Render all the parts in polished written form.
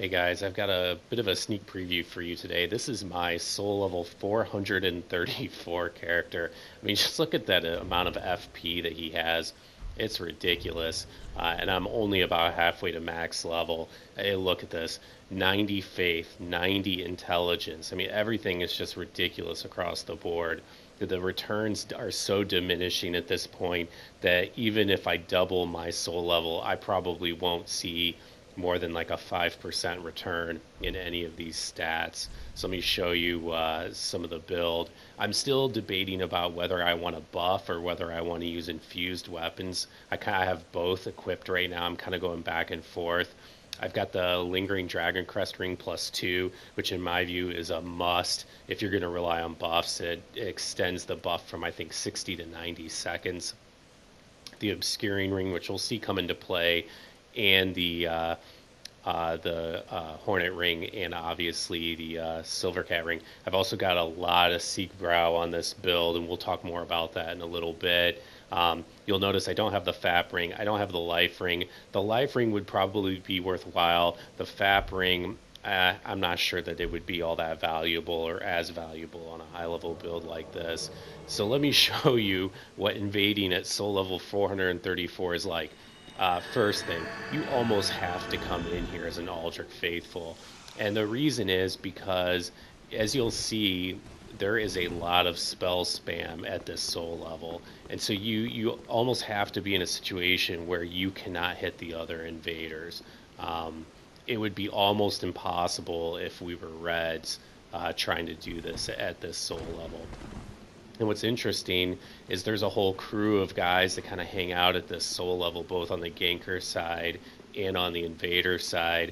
Hey guys, I've got a bit of a sneak preview for you today. This is my soul level 434 character. I mean, just look at that amount of FP that he has. It's ridiculous. And I'm only about halfway to max level. Hey, look at this 90 faith, 90 intelligence. I mean, everything is just ridiculous across the board. The returns are so diminishing at this point that even if I double my soul level, I probably won't see more than like a 5% return in any of these stats. So let me show you some of the build. I'm still debating about whether I want to buff or whether I want to use infused weapons. I kind of have both equipped right now. I'm kind of going back and forth. I've got the Lingering Dragon Crest Ring +2, which in my view is a must. If you're going to rely on buffs, it extends the buff from I think 60 to 90 seconds. The Obscuring Ring, which we'll see come into play, and the Hornet Ring, and obviously the Silvercat Ring. I've also got a lot of Seek Brow on this build, and we'll talk more about that in a little bit. You'll notice I don't have the FAP Ring. I don't have the Life Ring. The Life Ring would probably be worthwhile. The FAP Ring, I'm not sure that it would be all that valuable or as valuable on a high-level build like this. So let me show you what invading at soul level 434 is like. First thing, you almost have to come in here as an Aldrich Faithful. And the reason is because, as you'll see, there is a lot of spell spam at this soul level. And so you almost have to be in a situation where you cannot hit the other invaders. It would be almost impossible if we were Reds trying to do this at this soul level. And what's interesting is there's a whole crew of guys that kind of hang out at this soul level, both on the ganker side and on the invader side.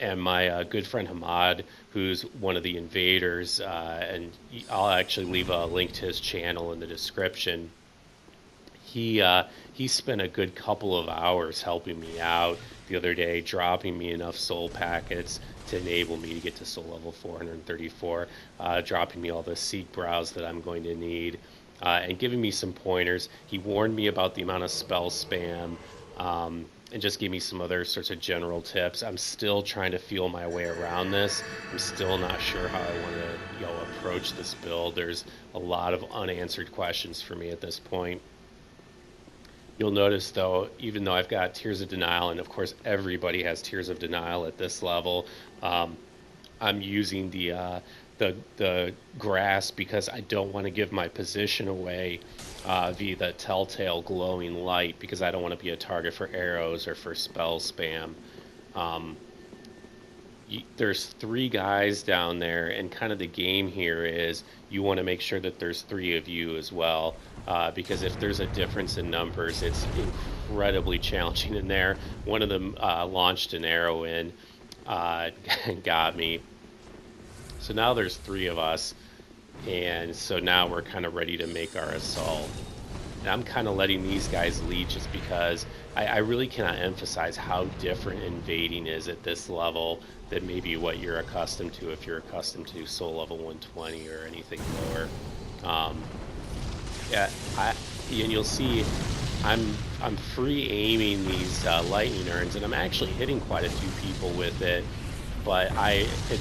And my good friend Hamad, who's one of the invaders, and I'll actually leave a link to his channel in the description. He spent a good couple of hours helping me out the other day, dropping me enough soul packets to enable me to get to soul level 434, dropping me all the Seek Brows that I'm going to need, and giving me some pointers. He warned me about the amount of spell spam, and just gave me some other sorts of general tips. I'm still trying to feel my way around this. I'm still not sure how I want to approach this build. There's a lot of unanswered questions for me at this point. You'll notice, though, even though I've got Tears of Denial, and of course everybody has Tears of Denial at this level, I'm using the grass because I don't want to give my position away via the telltale glowing light, because I don't want to be a target for arrows or for spell spam. There's 3 guys down there, and kind of the game here is you want to make sure that there's 3 of you as well, because if there's a difference in numbers, it's incredibly challenging in there. One of them launched an arrow in and got me. So now there's 3 of us, and so now we're kind of ready to make our assault. And I'm kind of letting these guys lead just because I really cannot emphasize how different invading is at this level than maybe what you're accustomed to if you're accustomed to soul level 120 or anything lower. And you'll see I'm free aiming these lightning urns, and I'm actually hitting quite a few people with it. But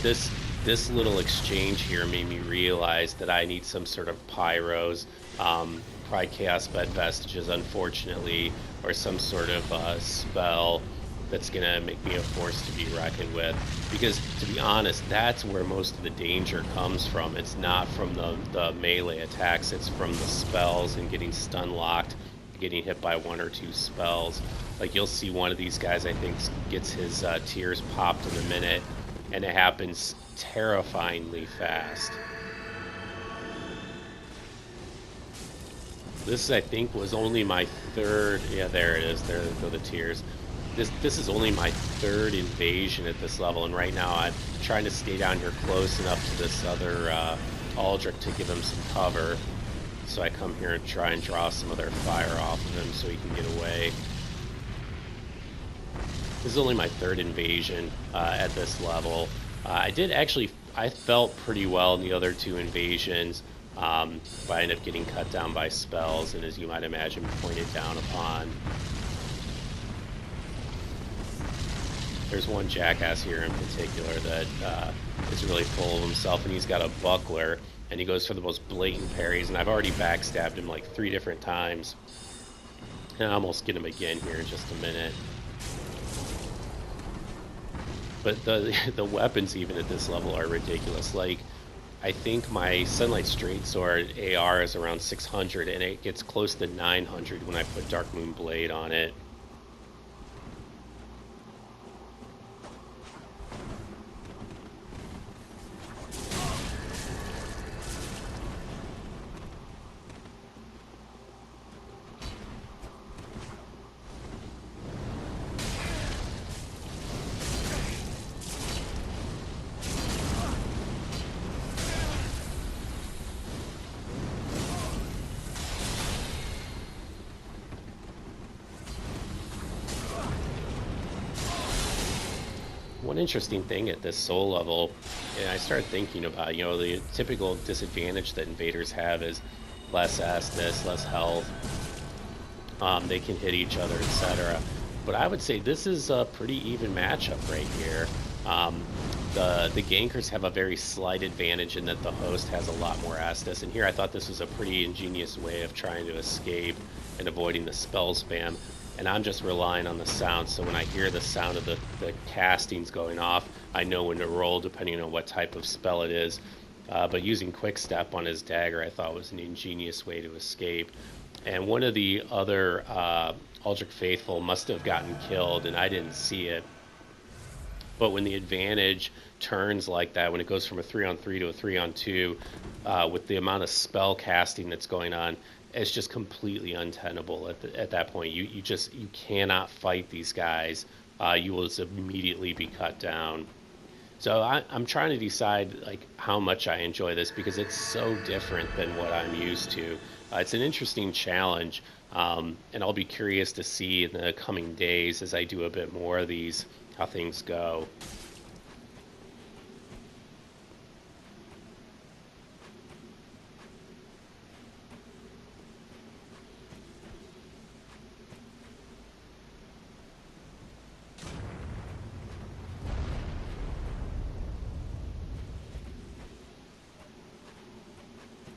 this little exchange here made me realize that I need some sort of pyros, probably Chaos Bed Vestiges, unfortunately, or some sort of spell that's going to make me a force to be reckoned with. Because, to be honest, that's where most of the danger comes from. It's not from the melee attacks, it's from the spells and getting stun locked, getting hit by 1 or 2 spells. Like, you'll see one of these guys, I think, gets his tears popped in a minute, and it happens terrifyingly fast. This, I think, was only my 3rd. Yeah, there it is. There go the tears. This is only my 3rd invasion at this level, and right now I'm trying to stay down here close enough to this other Aldrich to give him some cover. So I come here and try and draw some of their fire off of him so he can get away. This is only my 3rd invasion at this level. I felt pretty well in the other 2 invasions, but I ended up getting cut down by spells, and as you might imagine, pointed down upon. There's one jackass here in particular that is really full of himself, and he's got a buckler, and he goes for the most blatant parries, and I've already backstabbed him like 3 different times. And I almost get him again here in just a minute. But the the weapons even at this level are ridiculous. Like, I think my Sunlight Straight Sword AR is around 600, and it gets close to 900 when I put Dark Moon Blade on it. One interesting thing at this soul level, and I started thinking about, the typical disadvantage that invaders have is less Estus, less health. They can hit each other, etc. But I would say this is a pretty even matchup right here. Um, the gankers have a very slight advantage in that the host has a lot more Estus, and here I thought this was a pretty ingenious way of trying to escape and avoiding the spell spam. And I'm just relying on the sound, so when I hear the sound of the castings going off, I know when to roll depending on what type of spell it is. But using Quick Step on his dagger I thought was an ingenious way to escape. And one of the other Aldrich Faithful must have gotten killed, and I didn't see it. But when the advantage turns like that, when it goes from a 3-on-3 to a 3-on-2, with the amount of spell casting that's going on, it's just completely untenable at that point. You cannot fight these guys. You will just immediately be cut down. So I'm trying to decide like how much I enjoy this because it's so different than what I'm used to. It's an interesting challenge, and I'll be curious to see in the coming days as I do a bit more of these how things go.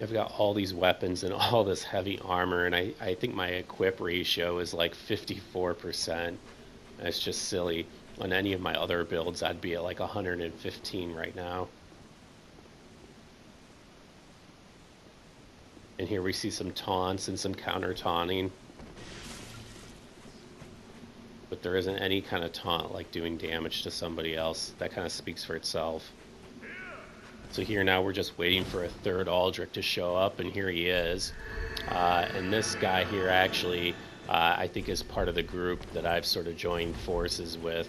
I've got all these weapons and all this heavy armor, and I think my equip ratio is like 54%. It's just silly. On any of my other builds, I'd be at like 115 right now. And here we see some taunts and some counter taunting. But there isn't any kind of taunt like doing damage to somebody else. That kind of speaks for itself. So here now we're just waiting for a third Aldrich to show up, and here he is. And this guy here actually, I think is part of the group that I've sort of joined forces with.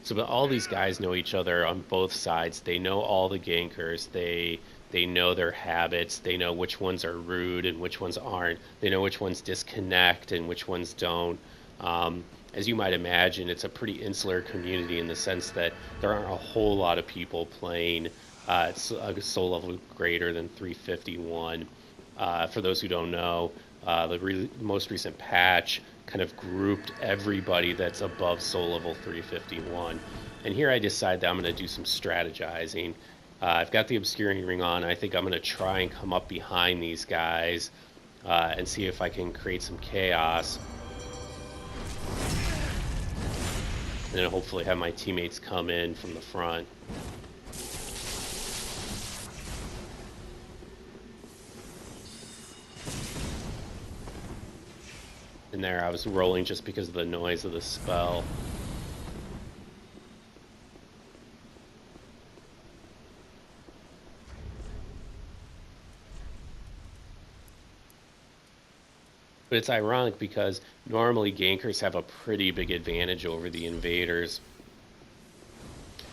So but all these guys know each other on both sides. They know all the gankers. They know their habits. They know which ones are rude and which ones aren't. They know which ones disconnect and which ones don't. As you might imagine, it's a pretty insular community in the sense that there aren't a whole lot of people playing it's a soul level greater than 351. For those who don't know, the most recent patch kind of grouped everybody that's above soul level 351. And here I decide that I'm going to do some strategizing. I've got the Obscuring Ring on. I think I'm going to try and come up behind these guys and see if I can create some chaos. And then hopefully have my teammates come in from the front. And there I was rolling just because of the noise of the spell. But it's ironic because normally gankers have a pretty big advantage over the invaders.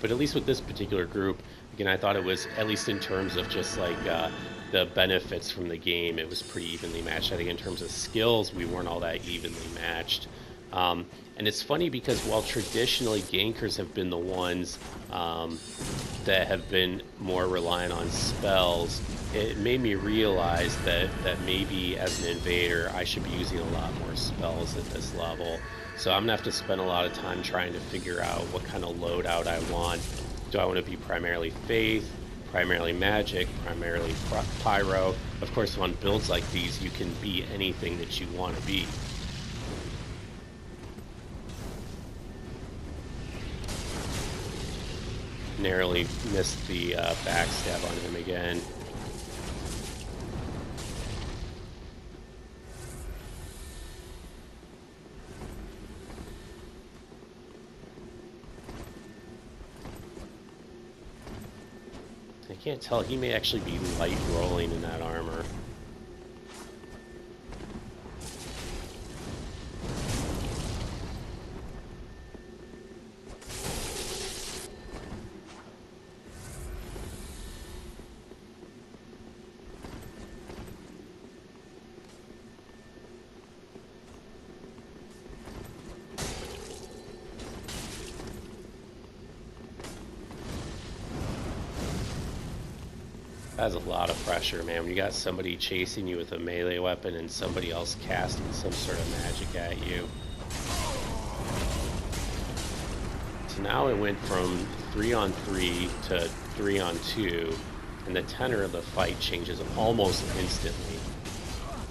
But at least with this particular group, again, I thought it was, at least in terms of just like the benefits from the game, it was pretty evenly matched. I think in terms of skills, we weren't all that evenly matched. And it's funny because while traditionally gankers have been the ones that have been more reliant on spells, it made me realize that maybe as an invader I should be using a lot more spells at this level. So I'm gonna have to spend a lot of time trying to figure out what kind of loadout I want. Do I want to be primarily faith, primarily magic, primarily pyro? Of course, on builds like these, you can be anything that you want to be. Narrowly missed the backstab on him again. I can't tell. He may actually be light rolling in that armor. That's a lot of pressure, man. When you got somebody chasing you with a melee weapon and somebody else casting some sort of magic at you. So now it went from 3-on-3 to 3-on-2, and the tenor of the fight changes almost instantly.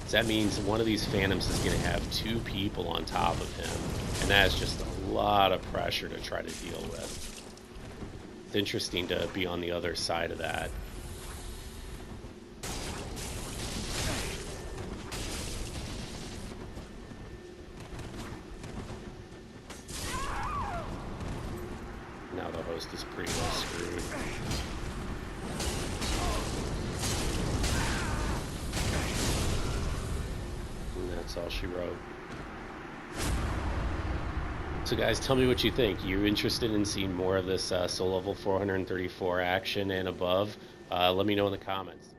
So that means one of these phantoms is going to have two people on top of him, and that is just a lot of pressure to try to deal with. It's interesting to be on the other side of that. Now the host is pretty well screwed. And that's all she wrote. So guys, tell me what you think. You interested in seeing more of this soul level 434 action and above? Let me know in the comments.